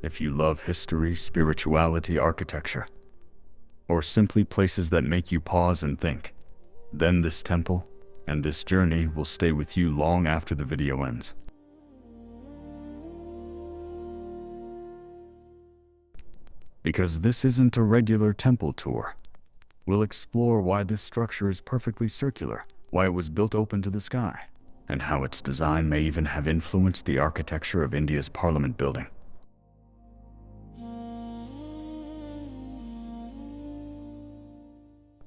If you love history, spirituality, architecture, or simply places that make you pause and think, then this temple and this journey will stay with you long after the video ends. Because this isn't a regular temple tour. We'll explore why this structure is perfectly circular, why it was built open to the sky, and how its design may even have influenced the architecture of India's Parliament building.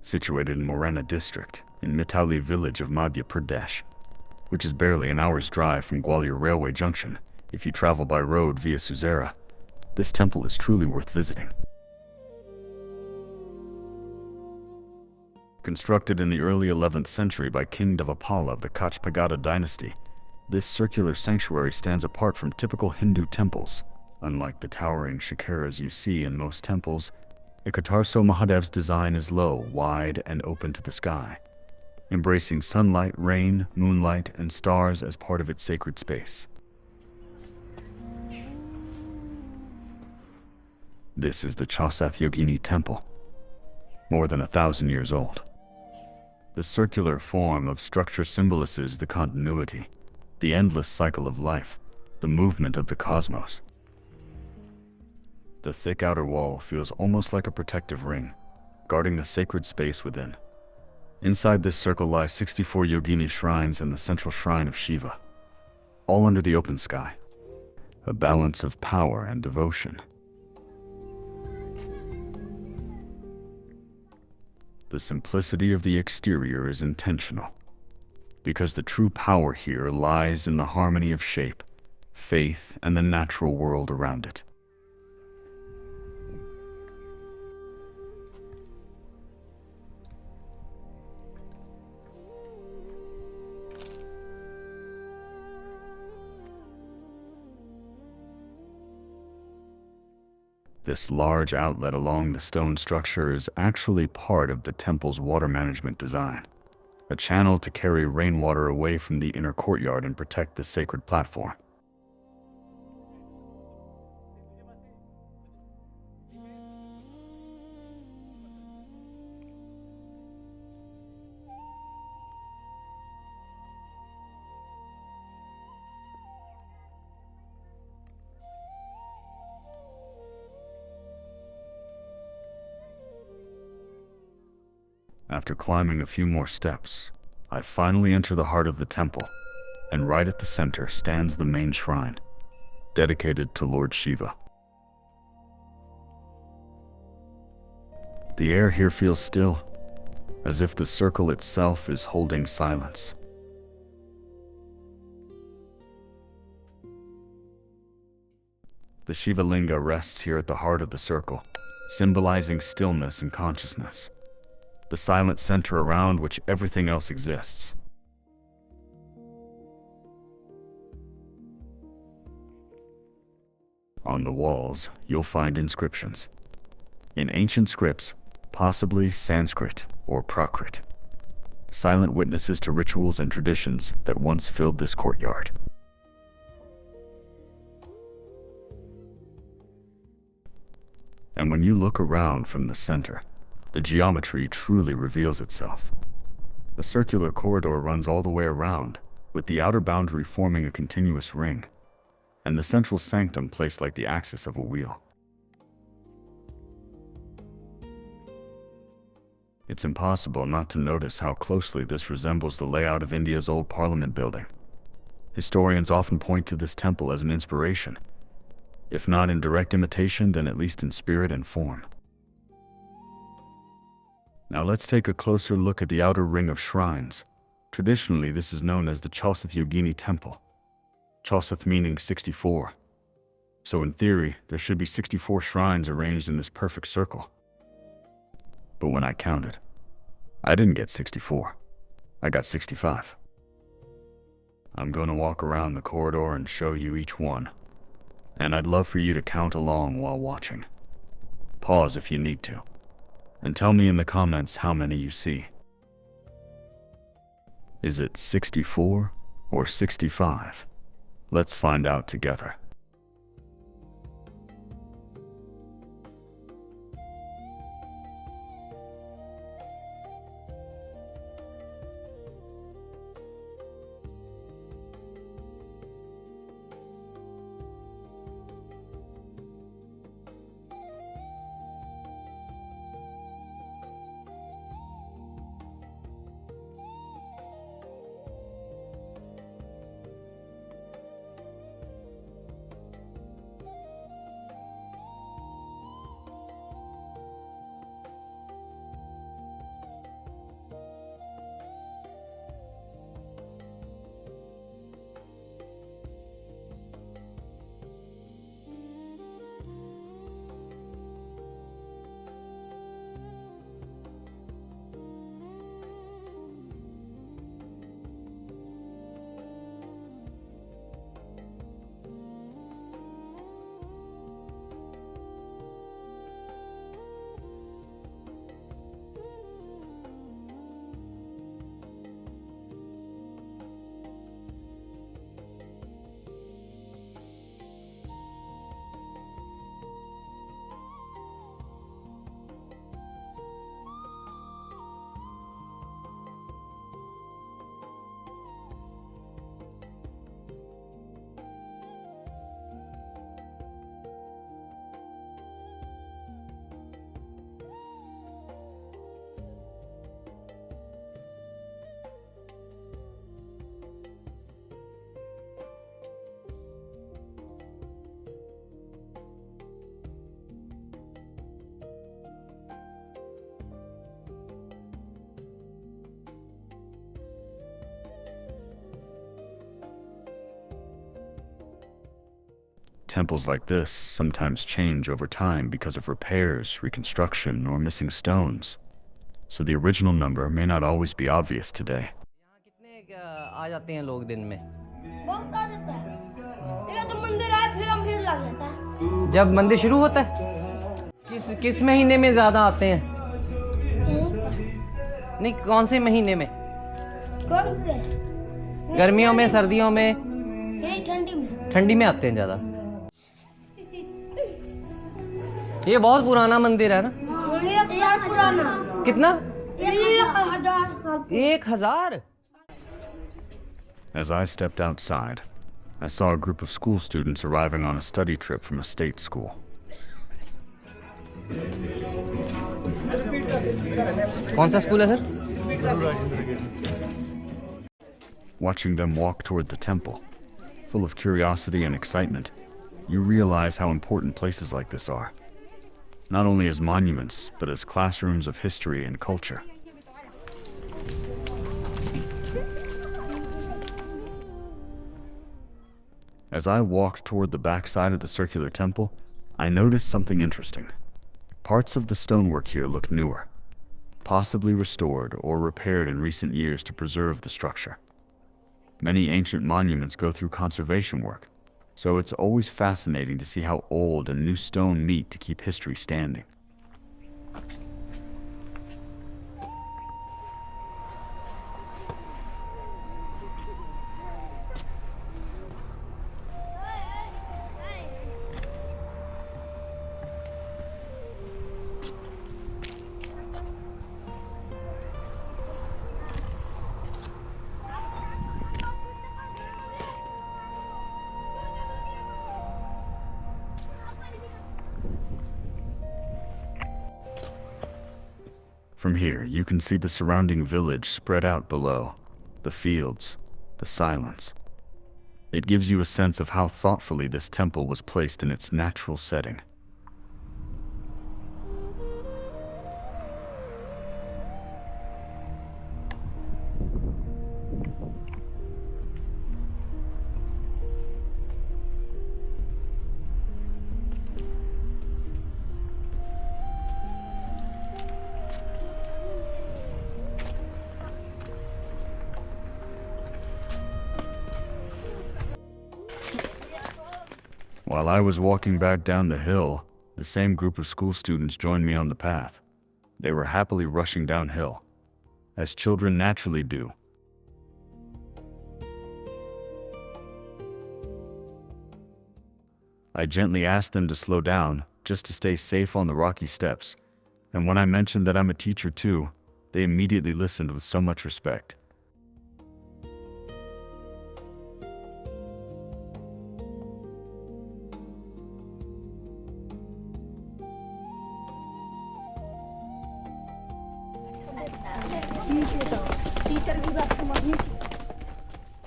Situated in Morena district, in Mitali village of Madhya Pradesh, which is barely an hour's drive from Gwalior railway junction if you travel by road via Suzera, this temple is truly worth visiting. Constructed in the early 11th century by King Devapala of the Kachchhapaghata dynasty, this circular sanctuary stands apart from typical Hindu temples. Unlike the towering shikaras you see in most temples, ekttarso Mahadev's design is low, wide, and open to the sky, embracing sunlight, rain, moonlight, and stars as part of its sacred space. This is the Chausath yogini temple, more than 1,000 years old. The circular form of structure symbolizes the continuity, the endless cycle of life, the movement of the cosmos. The thick outer wall feels almost like a protective ring, guarding the sacred space within. Inside this circle lie 64 yogini shrines and the central shrine of Shiva, all under the open sky, a balance of power and devotion. The simplicity of the exterior is intentional, because the true power here lies in the harmony of shape, faith, and the natural world around it. This large outlet along the stone structure is actually part of the temple's water management design, a channel to carry rainwater away from the inner courtyard and protect the sacred platform. After climbing a few more steps, I finally enter the heart of the temple, and right at the center stands the main shrine, dedicated to Lord Shiva. The air here feels still, as if the circle itself is holding silence. The Shiva Linga rests here at the heart of the circle, symbolizing stillness and consciousness, the silent center around which everything else exists. On the walls, you'll find inscriptions, in ancient scripts, possibly Sanskrit or Prakrit, silent witnesses to rituals and traditions that once filled this courtyard. And when you look around from the center, the geometry truly reveals itself. The circular corridor runs all the way around, with the outer boundary forming a continuous ring, and the central sanctum placed like the axis of a wheel. It's impossible not to notice how closely this resembles the layout of India's old Parliament building. Historians often point to this temple as an inspiration, if not in direct imitation, then at least in spirit and form. Now let's take a closer look at the outer ring of shrines. Traditionally, this is known as the Chausath Yogini Temple. Chausath meaning 64. So in theory, there should be 64 shrines arranged in this perfect circle. But when I counted, I didn't get 64. I got 65. I'm going to walk around the corridor and show you each one. And I'd love for you to count along while watching. Pause if you need to, and tell me in the comments how many you see. Is it 64 or 65? Let's find out together. Temples like this sometimes change over time because of repairs, reconstruction, or missing stones, so the original number may not always be obvious today. कितने आ जाते हैं लोग दिन में? बहुत आ जाता है। ये तो मंदिर है, फिर हम भीड़ लग जाता है। जब मंदिर शुरू होता है किस महीने में ज्यादा आते हैं? नहीं, कौन से महीने में? कौन से? गर्मियों में, सर्दियों में? यही ठंडी में। ठंडी में आते हैं ज्यादा। ये बहुत पुराना मंदिर है ना? 1000 पुराना। कितना? 1000 साल। 1000? As I stepped outside, I saw a group of school students arriving on a study trip from a state school. कौन सा स्कूल है sir? Watching them walk toward the temple, full of curiosity and excitement, you realize how important places like this are, not only as monuments, but as classrooms of history and culture. As I walked toward the back side of the circular temple, I noticed something interesting. Parts of the stonework here look newer, possibly restored or repaired in recent years to preserve the structure. Many ancient monuments go through conservation work, so it's always fascinating to see how old and new stone meet to keep history standing. From here, you can see the surrounding village spread out below, the fields, the silence. It gives you a sense of how thoughtfully this temple was placed in its natural setting. While I was walking back down the hill, the same group of school students joined me on the path. They were happily rushing downhill, as children naturally do. I gently asked them to slow down, just to stay safe on the rocky steps, and when I mentioned that I'm a teacher too, they immediately listened with so much respect.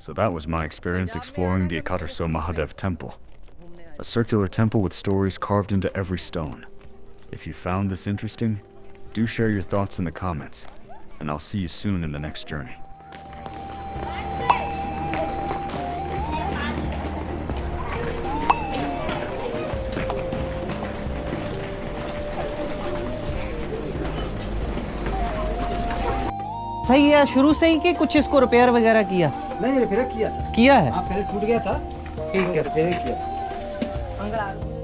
So that was my experience exploring the ekttarso Mahadev temple. A circular temple with stories carved into every stone. If you found this interesting, do share your thoughts in the comments, and I'll see you soon in the next journey. सही है, शुरू से ही कि कुछ इसको repair वगैरह किया? नहीं, रिपेयर किया था। किया है? हाँ, पहले टूट गया था। ठीक है, रिपेयर किया था।